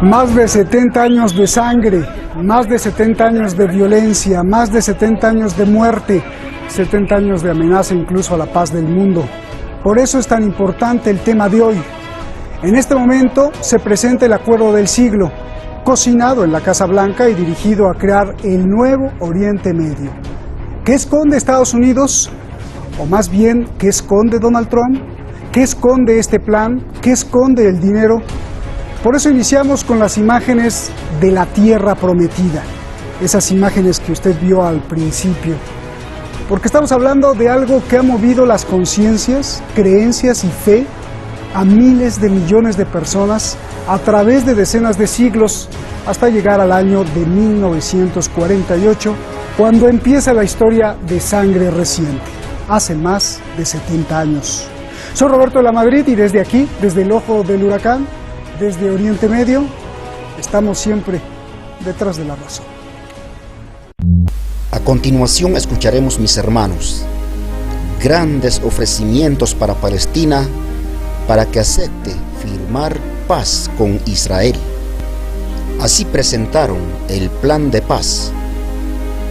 Más de 70 años de sangre, más de 70 años de violencia, más de 70 años de muerte, 70 años de amenaza incluso a la paz del mundo. Por eso es tan importante el tema de hoy. En este momento se presenta el acuerdo del siglo, cocinado en la Casa Blanca y dirigido a crear el nuevo Oriente Medio. ¿Qué esconde Estados Unidos? O más bien, ¿qué esconde Donald Trump? ¿Qué esconde este plan? ¿Qué esconde el dinero? Por eso iniciamos con las imágenes de la Tierra Prometida, esas imágenes que usted vio al principio. Porque estamos hablando de algo que ha movido las conciencias, creencias y fe a miles de millones de personas a través de decenas de siglos hasta llegar al año de 1948, cuando empieza la historia de sangre reciente, hace más de 70 años. Soy Roberto de la Madrid y desde aquí, desde el ojo del huracán, desde Oriente Medio, estamos siempre detrás de la razón. A continuación escucharemos, mis hermanos, grandes ofrecimientos para Palestina para que acepte firmar paz con Israel. Así presentaron el plan de paz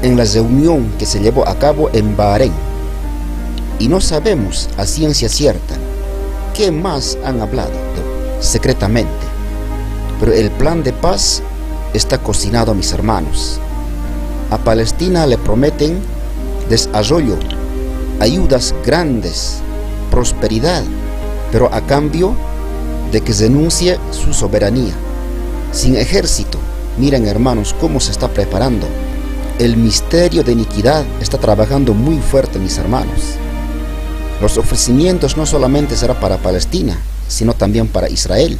en la reunión que se llevó a cabo en Bahrein. Y no sabemos a ciencia cierta qué más han hablado secretamente, pero el plan de paz está cocinado, mis hermanos. A Palestina le prometen desarrollo, ayudas grandes, prosperidad, pero a cambio de que denuncie su soberanía. Sin ejército, miren, hermanos, cómo se está preparando. El misterio de iniquidad está trabajando muy fuerte, mis hermanos. Los ofrecimientos no solamente será para Palestina, sino también para Israel.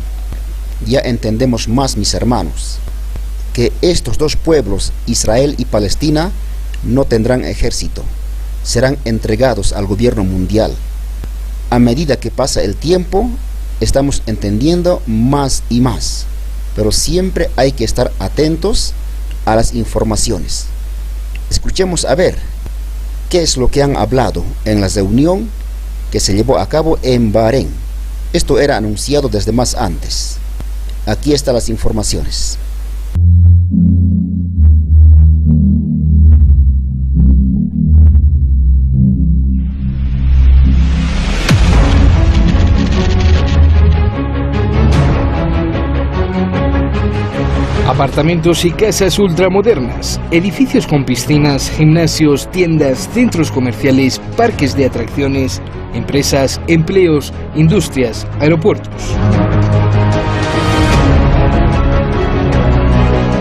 Ya entendemos más, mis hermanos, que estos dos pueblos, Israel y Palestina, no tendrán ejército, serán entregados al gobierno mundial. A medida que pasa el tiempo, estamos entendiendo más y más, pero siempre hay que estar atentos a las informaciones. Escuchemos a ver qué es lo que han hablado en la reunión que se llevó a cabo en Bahrein. Esto era anunciado desde más antes. Aquí están las informaciones. Apartamentos y casas ultramodernas, edificios con piscinas, gimnasios, tiendas, centros comerciales, parques de atracciones, empresas, empleos, industrias, aeropuertos.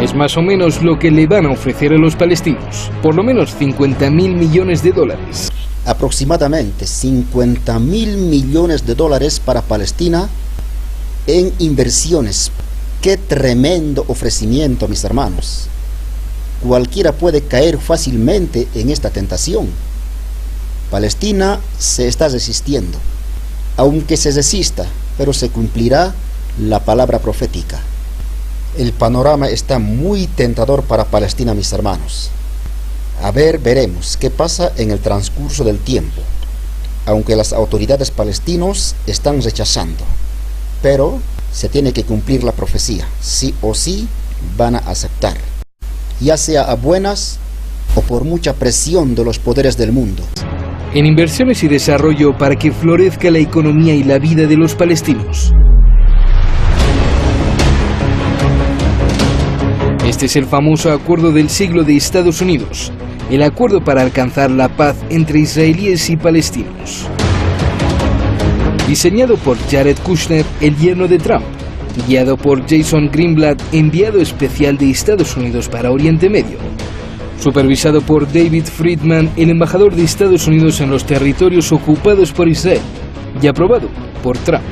Es más o menos lo que le van a ofrecer a los palestinos, por lo menos 50.000 millones de dólares. Aproximadamente 50.000 millones de dólares para Palestina en inversiones. ¡Qué tremendo ofrecimiento, mis hermanos! Cualquiera puede caer fácilmente en esta tentación. Palestina se está resistiendo. Aunque se resista, pero se cumplirá la palabra profética. El panorama está muy tentador para Palestina, mis hermanos. A ver, veremos qué pasa en el transcurso del tiempo. Aunque las autoridades palestinos están rechazando. Pero se tiene que cumplir la profecía. Sí o sí van a aceptar. Ya sea a buenas o por mucha presión de los poderes del mundo. En inversiones y desarrollo para que florezca la economía y la vida de los palestinos. Este es el famoso acuerdo del siglo de Estados Unidos, el acuerdo para alcanzar la paz entre israelíes y palestinos. Diseñado por Jared Kushner, el yerno de Trump, guiado por Jason Greenblatt, enviado especial de Estados Unidos para Oriente Medio, supervisado por David Friedman, el embajador de Estados Unidos en los territorios ocupados por Israel, y aprobado por Trump.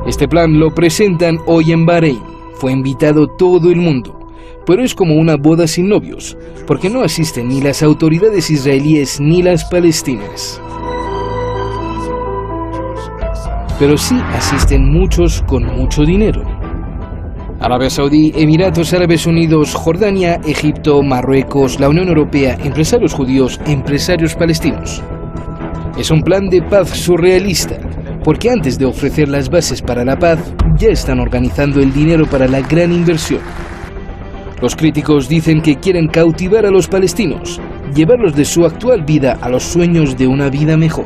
Este plan lo presentan hoy en Bahrein. Fue invitado todo el mundo, pero es como una boda sin novios, porque no asisten ni las autoridades israelíes ni las palestinas. Pero sí asisten muchos con mucho dinero. Arabia Saudí, Emiratos Árabes Unidos, Jordania, Egipto, Marruecos, la Unión Europea, empresarios judíos, empresarios palestinos. Es un plan de paz surrealista, porque antes de ofrecer las bases para la paz, ya están organizando el dinero para la gran inversión. Los críticos dicen que quieren cautivar a los palestinos, llevarlos de su actual vida a los sueños de una vida mejor.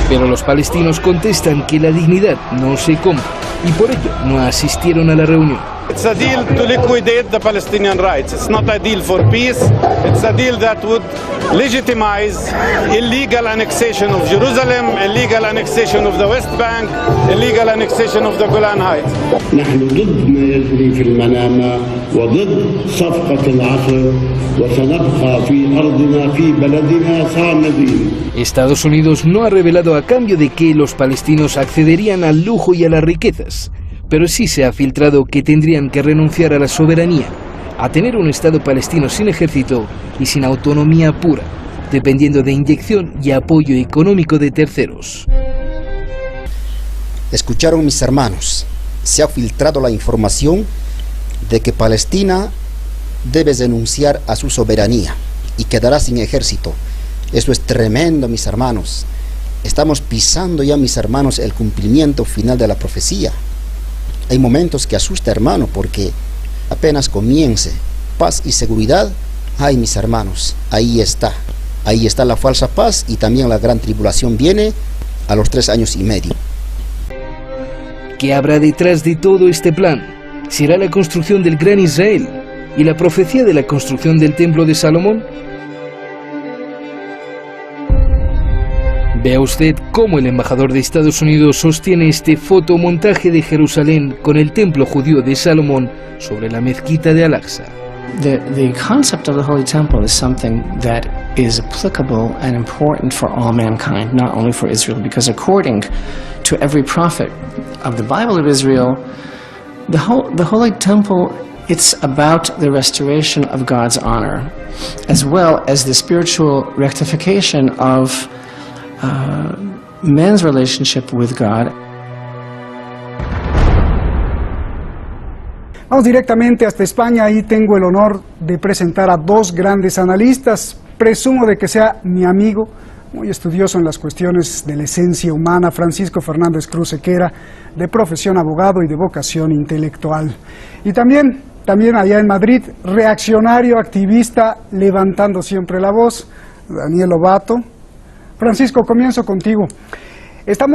Pero los palestinos contestan que la dignidad no se compra y por ello no asistieron a la reunión. It's a deal to liquidate the Palestinian rights. It's not a deal for peace. It's a deal that would legitimize illegal annexation of Jerusalem, illegal annexation of the West Bank, illegal annexation of the Golan Heights. نحن ضد ما يجري في المنامة وضد صفقة العصر وسنبقى في أرضنا في بلدنا صامدين. Estados Unidos no ha revelado a cambio de que los palestinos accederían al lujo y a las riquezas, pero sí se ha filtrado que tendrían que renunciar a la soberanía, a tener un Estado palestino sin ejército y sin autonomía pura, dependiendo de inyección y apoyo económico de terceros. Escucharon, mis hermanos, se ha filtrado la información de que Palestina debe renunciar a su soberanía y quedará sin ejército. Eso es tremendo, mis hermanos. Estamos pisando ya, mis hermanos, el cumplimiento final de la profecía. Hay momentos que asusta, hermano, porque apenas comience paz y seguridad, ay, mis hermanos, ahí está la falsa paz y también la gran tribulación viene a los 3 años y medio. ¿Qué habrá detrás de todo este plan? ¿Será la construcción del Gran Israel y la profecía de la construcción del Templo de Salomón? Vea usted cómo el embajador de Estados Unidos sostiene este fotomontaje de Jerusalén con el templo judío de Salomón sobre la mezquita de Al-Aqsa. The concept of the Holy Temple is something that is applicable and important for all mankind, not only for Israel, because according to every prophet of the Bible of Israel, the Holy Temple, it's about the restoration of God's honor, as well as the spiritual rectification of man's relationship with God. Vamos directamente hasta España. Ahí tengo el honor de presentar a 2 grandes analistas. Presumo de que sea mi amigo, muy estudioso en las cuestiones de la esencia humana, Francisco Fernández Cruz Sequera, de profesión abogado y de vocación intelectual. Y también allá en Madrid, reaccionario, activista, levantando siempre la voz, Daniel Lobato. Francisco, comienzo contigo. Están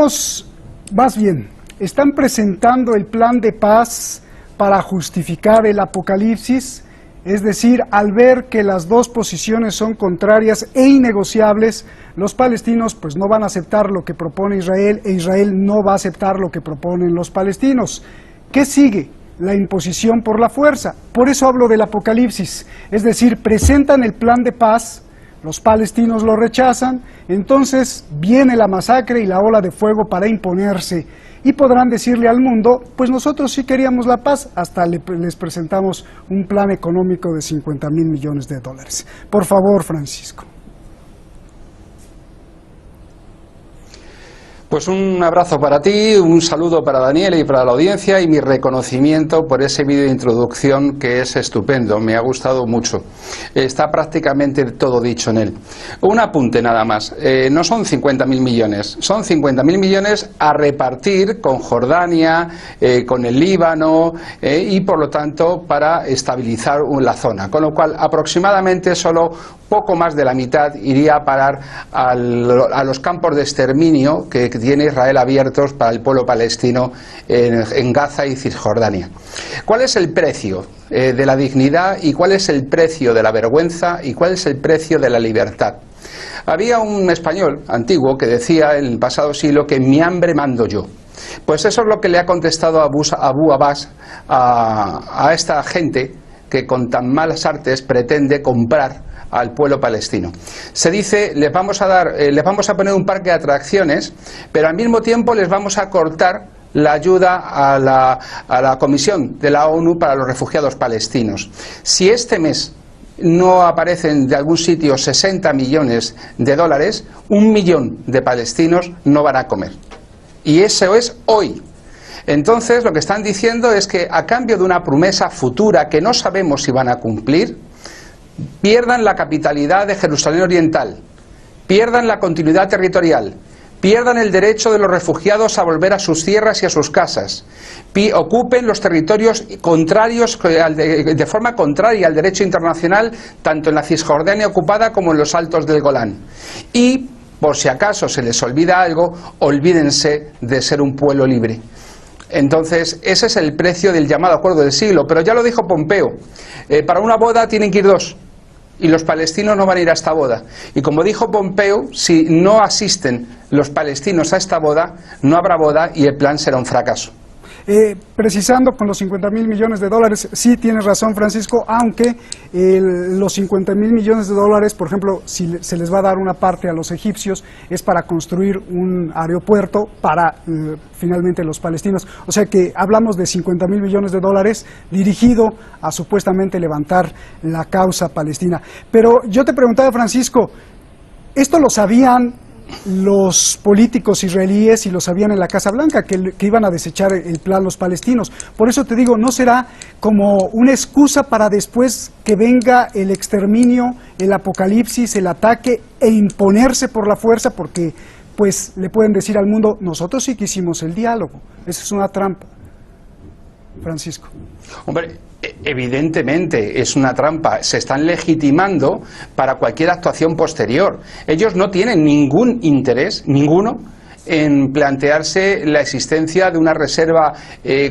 presentando el plan de paz para justificar el apocalipsis, es decir, al ver que las 2 posiciones son contrarias e innegociables, los palestinos pues no van a aceptar lo que propone Israel e Israel no va a aceptar lo que proponen los palestinos. ¿Qué sigue? La imposición por la fuerza. Por eso hablo del apocalipsis, es decir, presentan el plan de paz, los palestinos lo rechazan, entonces viene la masacre y la ola de fuego para imponerse. Y podrán decirle al mundo, pues nosotros sí queríamos la paz, hasta les presentamos un plan económico de 50,000 millones de dólares. Por favor, Francisco. Pues un abrazo para ti, un saludo para Daniel y para la audiencia y mi reconocimiento por ese vídeo de introducción que es estupendo, me ha gustado mucho. Está prácticamente todo dicho en él. Un apunte nada más, no son 50,000 millones, son 50,000 millones a repartir con Jordania, con el Líbano y por lo tanto para estabilizar la zona, con lo cual aproximadamente solo poco más de la mitad iría a parar a los campos de exterminio que tiene Israel abiertos para el pueblo palestino en Gaza y Cisjordania. ¿Cuál es el precio de la dignidad y cuál es el precio de la vergüenza y cuál es el precio de la libertad? Había un español antiguo que decía en el pasado siglo que en mi hambre mando yo. Pues eso es lo que le ha contestado Abu Abbas a esta gente que con tan malas artes pretende comprar al pueblo palestino. Se dice, les vamos a poner un parque de atracciones, pero al mismo tiempo les vamos a cortar la ayuda a la Comisión de la ONU para los refugiados palestinos. Si este mes no aparecen de algún sitio 60 millones de dólares, 1 millón de palestinos no van a comer. Y eso es hoy. Entonces lo que están diciendo es que a cambio de una promesa futura que no sabemos si van a cumplir, pierdan la capitalidad de Jerusalén Oriental, pierdan la continuidad territorial, pierdan el derecho de los refugiados a volver a sus tierras y a sus casas, ocupen los territorios contrarios, de forma contraria al derecho internacional, tanto en la Cisjordania ocupada como en los altos del Golán. Y, por si acaso se les olvida algo, olvídense de ser un pueblo libre. Entonces, ese es el precio del llamado acuerdo del siglo. Pero ya lo dijo Pompeo, para una boda tienen que ir dos. Y los palestinos no van a ir a esta boda. Y como dijo Pompeo, si no asisten los palestinos a esta boda, no habrá boda y el plan será un fracaso. Precisando con los 50.000 millones de dólares, sí tienes razón, Francisco, aunque los 50.000 millones de dólares, por ejemplo, si se les va a dar una parte a los egipcios, es para construir un aeropuerto para finalmente los palestinos. O sea que hablamos de 50.000 millones de dólares dirigido a supuestamente levantar la causa palestina. Pero yo te preguntaba, Francisco, ¿esto lo sabían los políticos israelíes y lo sabían en la Casa Blanca, que iban a desechar el plan los palestinos? Por eso te digo, ¿no será como una excusa para después que venga el exterminio, el apocalipsis, el ataque e imponerse por la fuerza? Porque pues le pueden decir al mundo, nosotros sí quisimos el diálogo. Esa es una trampa, Francisco. Hombre, evidentemente es una trampa. Se están legitimando para cualquier actuación posterior. Ellos no tienen ningún interés, ninguno, en plantearse la existencia de una reserva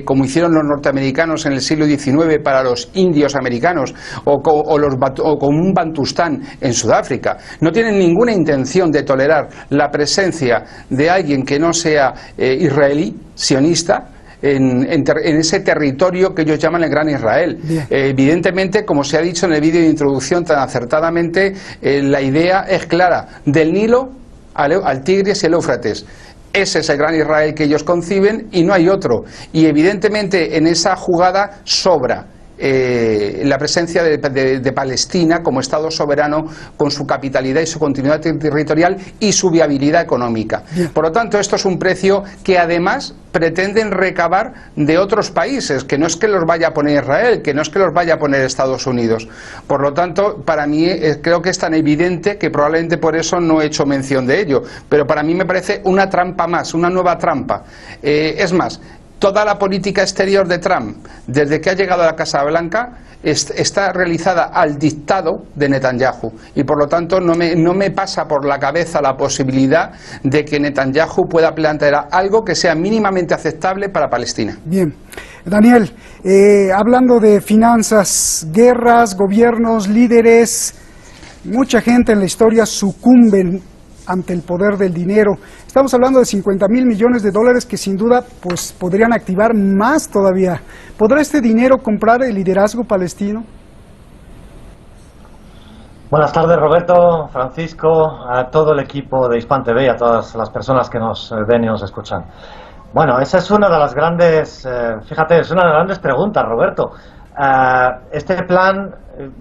como hicieron los norteamericanos en el siglo XIX para los indios americanos o con un Bantustán en Sudáfrica. No tienen ninguna intención de tolerar la presencia de alguien que no sea israelí, sionista, en ese territorio que ellos llaman el Gran Israel. Evidentemente, como se ha dicho en el vídeo de introducción tan acertadamente, la idea es clara: del Nilo al Tigris y el Éufrates. Ese es el Gran Israel que ellos conciben y no hay otro. Y evidentemente en esa jugada sobra la presencia de Palestina como Estado soberano, con su capitalidad y su continuidad territorial y su viabilidad económica. Por lo tanto, esto es un precio que además pretenden recabar de otros países, que no es que los vaya a poner Israel, que no es que los vaya a poner Estados Unidos. Por lo tanto, para mí creo que es tan evidente que probablemente por eso no he hecho mención de ello, pero para mí me parece una trampa más, una nueva trampa. Es más, toda la política exterior de Trump, desde que ha llegado a la Casa Blanca, está realizada al dictado de Netanyahu. Y por lo tanto no me pasa por la cabeza la posibilidad de que Netanyahu pueda plantear algo que sea mínimamente aceptable para Palestina. Bien. Daniel, hablando de finanzas, guerras, gobiernos, líderes, mucha gente en la historia sucumben ante el poder del dinero. Estamos hablando de 50.000 millones de dólares que sin duda pues podrían activar más todavía. ¿Podrá este dinero comprar el liderazgo palestino? Buenas tardes, Roberto, Francisco, a todo el equipo de Hispan TV y a todas las personas que nos ven y nos escuchan. Bueno, esa es una de las grandes, fíjate, es una de las grandes preguntas, Roberto. Este plan,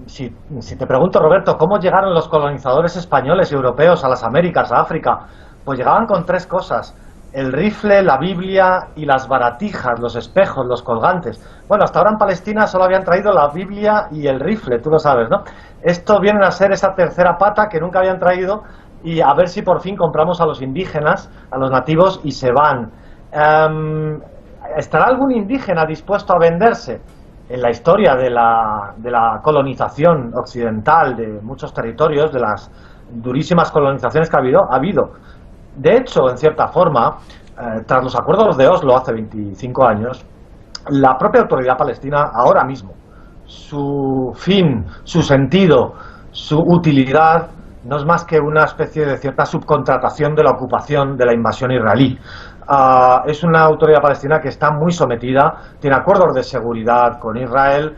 si te pregunto, Roberto, ¿cómo llegaron los colonizadores españoles y europeos a las Américas, a África? Pues llegaban con tres cosas: el rifle, la Biblia y las baratijas, los espejos, los colgantes. Bueno, hasta ahora en Palestina solo habían traído la Biblia y el rifle, tú lo sabes, ¿no? Esto viene a ser esa tercera pata que nunca habían traído, y a ver si por fin compramos a los indígenas, a los nativos, y se van. ¿Estará algún indígena dispuesto a venderse? En la historia de la colonización occidental de muchos territorios, de las durísimas colonizaciones que ha habido. De hecho, en cierta forma, tras los acuerdos de Oslo hace 25 años, la propia autoridad palestina ahora mismo, su fin, su sentido, su utilidad, no es más que una especie de cierta subcontratación de la ocupación, de la invasión israelí. Es una autoridad palestina que está muy sometida, tiene acuerdos de seguridad con Israel.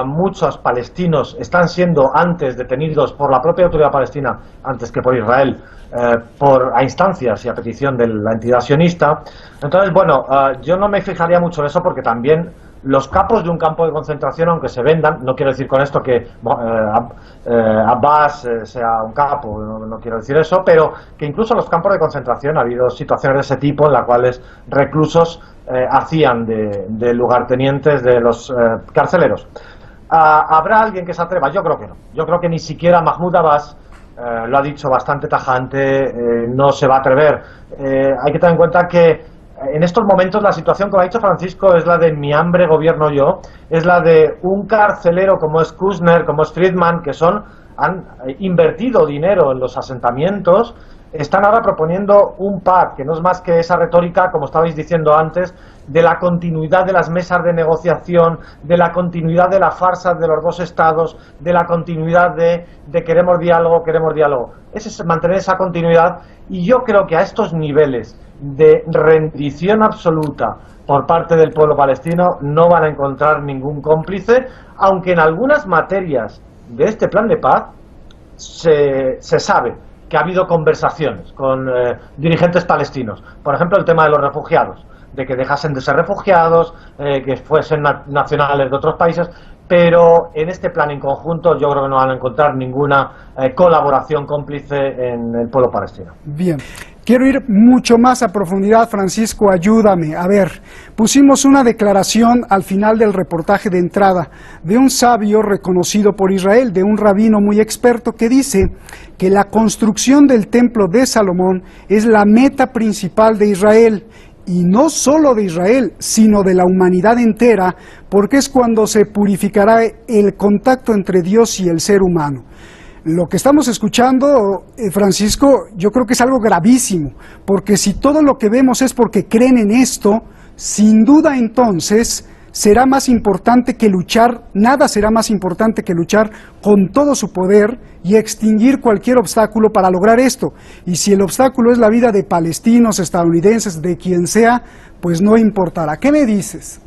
Muchos palestinos están siendo antes detenidos por la propia autoridad palestina antes que por Israel, a instancias y a petición de la entidad sionista. Entonces, bueno, yo no me fijaría mucho en eso, porque también los capos de un campo de concentración, aunque se vendan, no quiero decir con esto que Abbas sea un capo, no quiero decir eso, pero que incluso en los campos de concentración ha habido situaciones de ese tipo en las cuales reclusos hacían de lugartenientes de los carceleros. ¿Habrá alguien que se atreva? Yo creo que no. Yo creo que ni siquiera Mahmoud Abbas, lo ha dicho bastante tajante, no se va a atrever. Hay que tener en cuenta que en estos momentos la situación, como ha dicho Francisco, es la de mi hambre gobierno yo, es la de un carcelero como es Kushner, como es Friedman, que han invertido dinero en los asentamientos, están ahora proponiendo un pacto, que no es más que esa retórica, como estabais diciendo antes, de la continuidad de las mesas de negociación, de la continuidad de la farsa de los dos estados, de la continuidad de queremos diálogo. Es mantener esa continuidad, y yo creo que a estos niveles de rendición absoluta por parte del pueblo palestino no van a encontrar ningún cómplice, aunque en algunas materias de este plan de paz se sabe que ha habido conversaciones con dirigentes palestinos. Por ejemplo, el tema de los refugiados, de que dejasen de ser refugiados, que fuesen nacionales de otros países, pero en este plan en conjunto yo creo que no van a encontrar ninguna colaboración cómplice en el pueblo palestino. Bien. Quiero ir mucho más a profundidad, Francisco, ayúdame. A ver, pusimos una declaración al final del reportaje de entrada de un sabio reconocido por Israel, de un rabino muy experto, que dice que la construcción del templo de Salomón es la meta principal de Israel, y no solo de Israel, sino de la humanidad entera, porque es cuando se purificará el contacto entre Dios y el ser humano. Lo que estamos escuchando, Francisco, yo creo que es algo gravísimo, porque si todo lo que vemos es porque creen en esto, sin duda entonces será más importante que luchar, nada será más importante que luchar con todo su poder y extinguir cualquier obstáculo para lograr esto. Y si el obstáculo es la vida de palestinos, estadounidenses, de quien sea, pues no importará. ¿Qué me dices?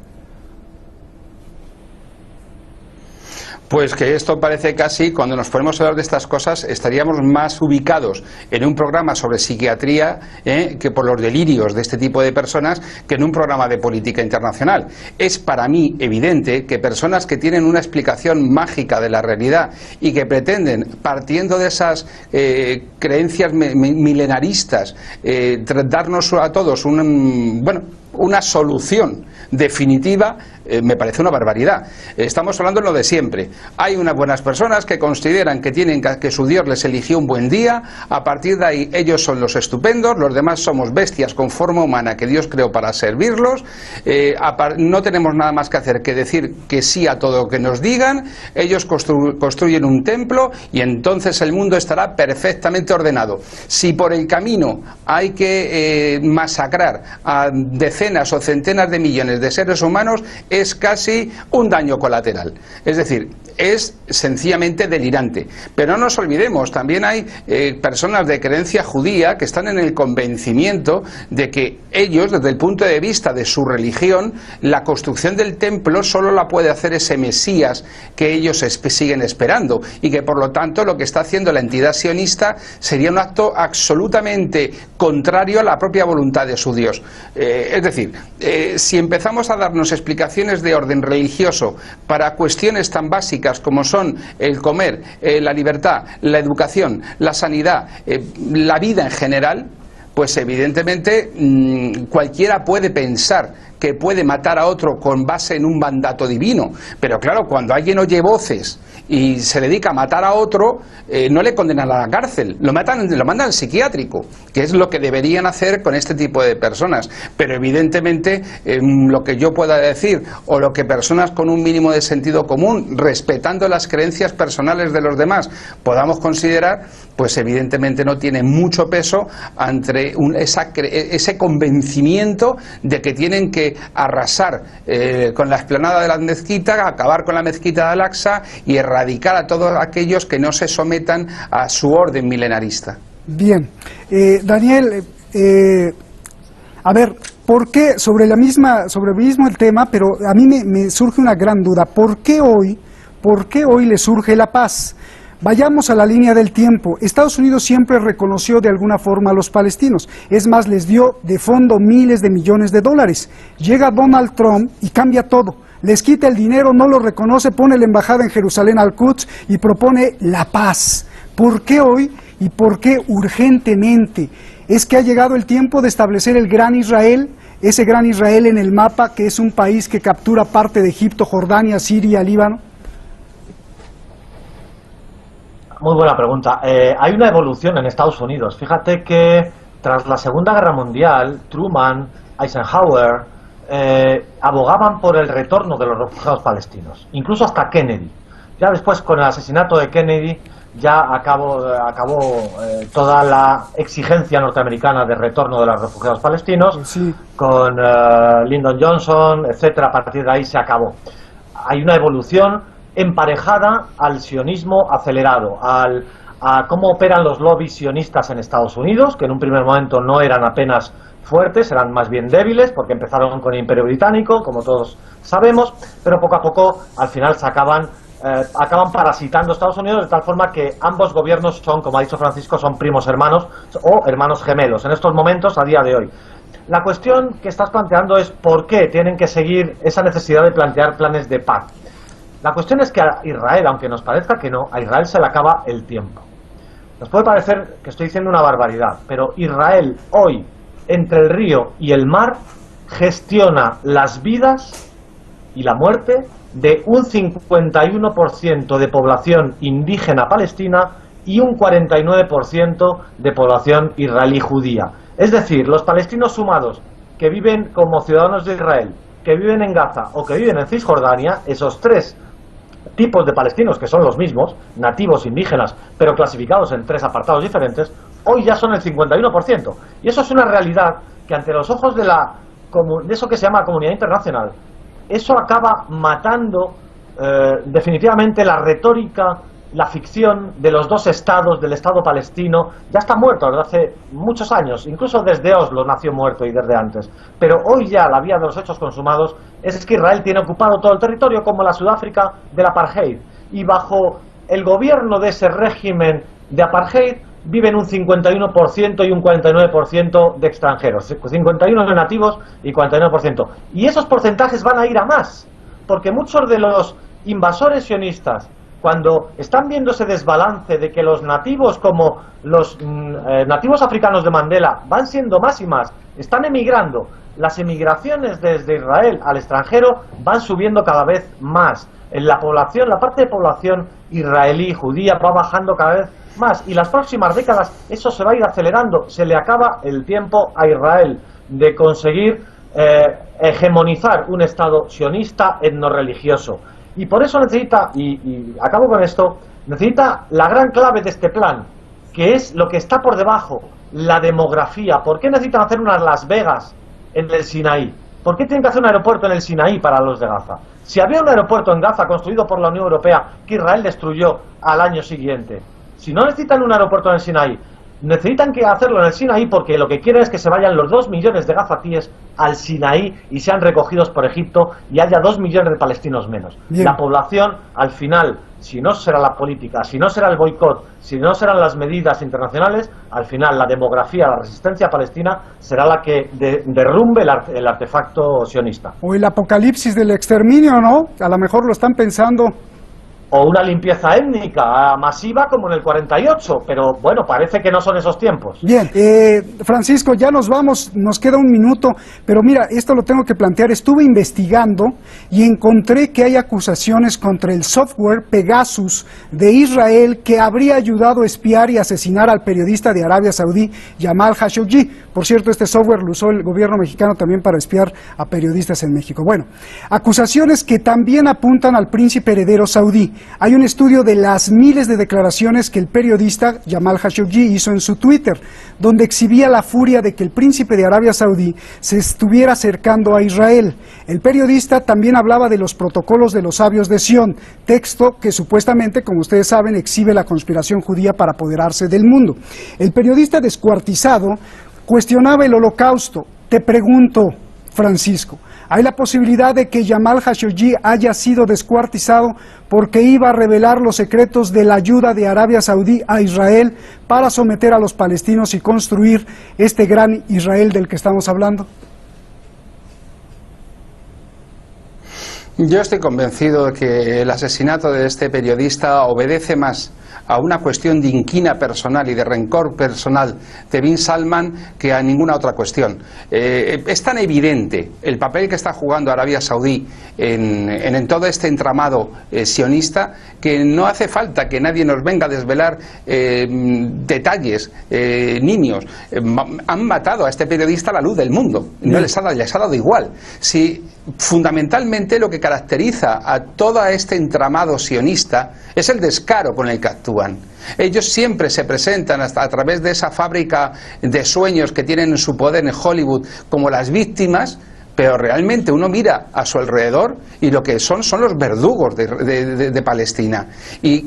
Pues que esto parece casi, cuando nos ponemos a hablar de estas cosas, estaríamos más ubicados en un programa sobre psiquiatría que por los delirios de este tipo de personas, que en un programa de política internacional. Es para mí evidente que personas que tienen una explicación mágica de la realidad y que pretenden, partiendo de esas creencias milenaristas, darnos a todos una solución definitiva, me parece una barbaridad. Estamos hablando de lo de siempre. Hay unas buenas personas que consideran que su Dios les eligió un buen día, a partir de ahí ellos son los estupendos, los demás somos bestias con forma humana que Dios creó para servirlos, no tenemos nada más que hacer que decir que sí a todo lo que nos digan, ellos construyen un templo y entonces el mundo estará perfectamente ordenado. Si por el camino hay que masacrar a decenas o centenas de millones de seres humanos, es casi un daño colateral. Es decir, es sencillamente delirante. Pero no nos olvidemos, también hay personas de creencia judía que están en el convencimiento de que ellos, desde el punto de vista de su religión, la construcción del templo solo la puede hacer ese Mesías que ellos siguen esperando, y que por lo tanto lo que está haciendo la entidad sionista sería un acto absolutamente contrario a la propia voluntad de su Dios. Es decir, si empezamos a darnos explicaciones de orden religioso para cuestiones tan básicas como son el comer, la libertad, la educación, la sanidad, la vida en general, pues evidentemente cualquiera puede pensar que puede matar a otro con base en un mandato divino, pero claro, cuando alguien oye voces y se dedica a matar a otro, no le condenan a la cárcel, lo mandan al psiquiátrico, que es lo que deberían hacer con este tipo de personas. Pero evidentemente lo que yo pueda decir, o lo que personas con un mínimo de sentido común, respetando las creencias personales de los demás, podamos considerar, pues evidentemente no tiene mucho peso ante ese convencimiento de que tienen que arrasar con la explanada de la mezquita, acabar con la mezquita de Al-Aqsa y erradicar a todos aquellos que no se sometan a su orden milenarista. Bien, Daniel, a ver, ¿por qué sobre el mismo el tema, pero a mí me surge una gran duda? ¿Por qué hoy le surge la paz? Vayamos a la línea del tiempo. Estados Unidos siempre reconoció de alguna forma a los palestinos. Es más, les dio de fondo miles de millones de dólares. Llega Donald Trump y cambia todo. les quita el dinero, no lo reconoce, pone la embajada en Jerusalén al-Quds y propone la paz. ¿Por qué hoy y por qué urgentemente? ¿Es que ha llegado el tiempo de establecer el Gran Israel? Ese Gran Israel en el mapa, que es un país que captura parte de Egipto, Jordania, Siria, Líbano. Muy buena pregunta. Hay una evolución en Estados Unidos. Fíjate que tras la Segunda Guerra Mundial, Truman, Eisenhower, abogaban por el retorno de los refugiados palestinos, incluso hasta Kennedy. Ya después, con el asesinato de Kennedy, ya acabó toda la exigencia norteamericana de retorno de los refugiados palestinos, sí. Con Lyndon Johnson, etcétera. A partir de ahí se acabó. Hay una evolución emparejada al sionismo acelerado, a cómo operan los lobbies sionistas en Estados Unidos, que en un primer momento no eran apenas fuertes, eran más bien débiles, porque empezaron con el Imperio Británico, como todos sabemos, pero poco a poco al final se acaban parasitando Estados Unidos, de tal forma que ambos gobiernos son, como ha dicho Francisco, son primos hermanos o hermanos gemelos en estos momentos, a día de hoy. La cuestión que estás planteando es por qué tienen que seguir esa necesidad de plantear planes de paz. La cuestión es que a Israel, aunque nos parezca que no, a Israel se le acaba el tiempo. Nos puede parecer que estoy diciendo una barbaridad, pero Israel hoy, entre el río y el mar, gestiona las vidas y la muerte de un 51% de población indígena palestina y un 49% de población israelí judía. Es decir, los palestinos sumados que viven como ciudadanos de Israel, que viven en Gaza o que viven en Cisjordania, esos tres tipos de palestinos que son los mismos, nativos, indígenas, pero clasificados en tres apartados diferentes, hoy ya son el 51%. Y eso es una realidad que ante los ojos de eso que se llama comunidad internacional, eso acaba matando definitivamente la retórica, la ficción de los dos estados, del Estado palestino. Ya está muerto desde hace muchos años, incluso desde Oslo nació muerto y desde antes. Pero hoy ya la vía de los hechos consumados es que Israel tiene ocupado todo el territorio, como la Sudáfrica del apartheid. Y bajo el gobierno de ese régimen de apartheid viven un 51% y un 49% de extranjeros, 51% de nativos y 49%. Y esos porcentajes van a ir a más, porque muchos de los invasores sionistas, cuando están viendo ese desbalance de que los nativos, como los nativos africanos de Mandela, van siendo más y más, están emigrando, las emigraciones desde Israel al extranjero van subiendo cada vez más. En la población, la parte de población israelí, judía, va bajando cada vez más, y las próximas décadas eso se va a ir acelerando. Se le acaba el tiempo a Israel de conseguir hegemonizar un Estado sionista etnorreligioso. Y por eso necesita, y acabo con esto, necesita la gran clave de este plan, que es lo que está por debajo, la demografía. ¿Por qué necesitan hacer unas Las Vegas en el Sinaí? ¿Por qué tienen que hacer un aeropuerto en el Sinaí para los de Gaza? Si había un aeropuerto en Gaza construido por la Unión Europea que Israel destruyó al año siguiente, si no necesitan un aeropuerto en el Sinaí, necesitan que hacerlo en el Sinaí, porque lo que quieren es que se vayan los 2 millones de gazatíes al Sinaí y sean recogidos por Egipto y haya 2 millones de palestinos menos. Bien. La población, al final, si no será la política, si no será el boicot, si no serán las medidas internacionales, al final la demografía, la resistencia palestina será la que derrumbe el artefacto sionista. O el apocalipsis del exterminio, ¿no? A lo mejor lo están pensando. O una limpieza étnica masiva como en el 48, pero bueno, parece que no son esos tiempos. Bien, Francisco, ya nos vamos, nos queda un minuto, pero mira, esto lo tengo que plantear. Estuve investigando y encontré que hay acusaciones contra el software Pegasus de Israel, que habría ayudado a espiar y asesinar al periodista de Arabia Saudí, Jamal Khashoggi. Por cierto, este software lo usó el gobierno mexicano también para espiar a periodistas en México. Bueno, acusaciones que también apuntan al príncipe heredero saudí. Hay un estudio de las miles de declaraciones que el periodista Jamal Khashoggi hizo en su Twitter, donde exhibía la furia de que el príncipe de Arabia Saudí se estuviera acercando a Israel. El periodista también hablaba de los protocolos de los sabios de Sión, texto que supuestamente, como ustedes saben, exhibe la conspiración judía para apoderarse del mundo. El periodista descuartizado cuestionaba el Holocausto. Te pregunto, Francisco, ¿hay la posibilidad de que Jamal Khashoggi haya sido descuartizado porque iba a revelar los secretos de la ayuda de Arabia Saudí a Israel para someter a los palestinos y construir este gran Israel del que estamos hablando? Yo estoy convencido de que el asesinato de este periodista obedece más a una cuestión de inquina personal y de rencor personal de Bin Salman que a ninguna otra cuestión. Es tan evidente el papel que está jugando Arabia Saudí en todo este entramado sionista que no hace falta que nadie nos venga a desvelar detalles nimios. Han matado a este periodista a la luz del mundo, no les ha dado igual. Si fundamentalmente lo que caracteriza a todo este entramado sionista es el descaro con el que actúan. Ellos siempre se presentan hasta a través de esa fábrica de sueños que tienen en su poder en Hollywood como las víctimas, pero realmente uno mira a su alrededor y lo que son los verdugos de Palestina. Y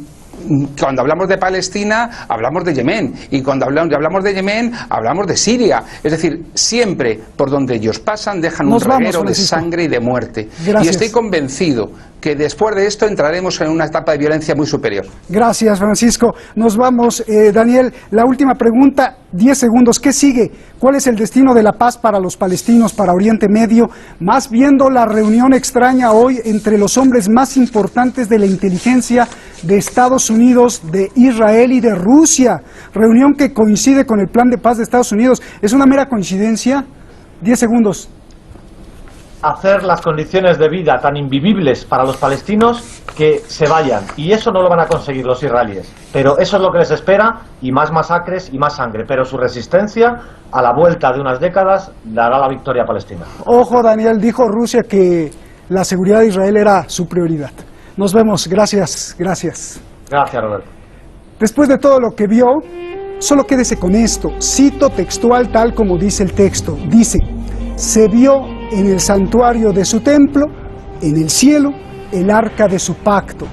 cuando hablamos de Palestina hablamos de Yemen, y cuando hablamos de Yemen hablamos de Siria. Es decir, siempre por donde ellos pasan dejan un reguero de sangre y de muerte. Gracias. Y estoy convencido que después de esto entraremos en una etapa de violencia muy superior. Gracias, Francisco. Nos vamos, Daniel. La última pregunta, 10 segundos. ¿Qué sigue? ¿Cuál es el destino de la paz para los palestinos, para Oriente Medio? Más viendo la reunión extraña hoy entre los hombres más importantes de la inteligencia de Estados Unidos, de Israel y de Rusia. Reunión que coincide con el plan de paz de Estados Unidos. ¿Es una mera coincidencia? 10 segundos. Hacer las condiciones de vida tan invivibles para los palestinos que se vayan, y eso no lo van a conseguir los israelíes, pero eso es lo que les espera, y más masacres y más sangre, pero su resistencia a la vuelta de unas décadas dará la victoria a Palestina. Ojo, Daniel, dijo Rusia que la seguridad de Israel era su prioridad. Nos vemos, gracias. Gracias, Roberto. Después de todo lo que vio, solo quédese con esto, cito textual tal como dice el texto, dice: se vio en el santuario de su templo, en el cielo, el arca de su pacto.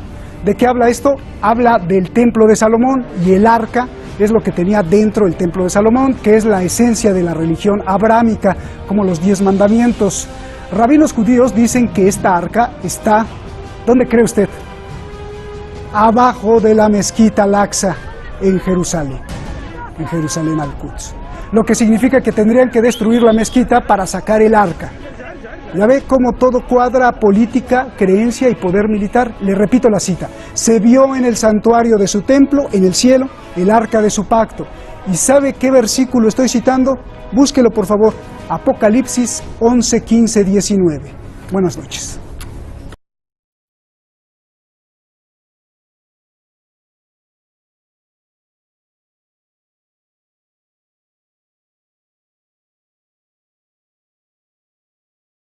¿De qué habla esto? Habla del templo de Salomón, y el arca es lo que tenía dentro el templo de Salomón, que es la esencia de la religión abrámica, como los 10 mandamientos. Rabinos judíos dicen que esta arca está, ¿dónde cree usted? Abajo de la mezquita Al-Aqsa, en Jerusalén al-Quds. Lo que significa que tendrían que destruir la mezquita para sacar el arca. Ya ve cómo todo cuadra: política, creencia y poder militar. Le repito la cita: se vio en el santuario de su templo, en el cielo, el arca de su pacto. ¿Y sabe qué versículo estoy citando? Búsquelo, por favor. Apocalipsis 11, 15, 19. Buenas noches.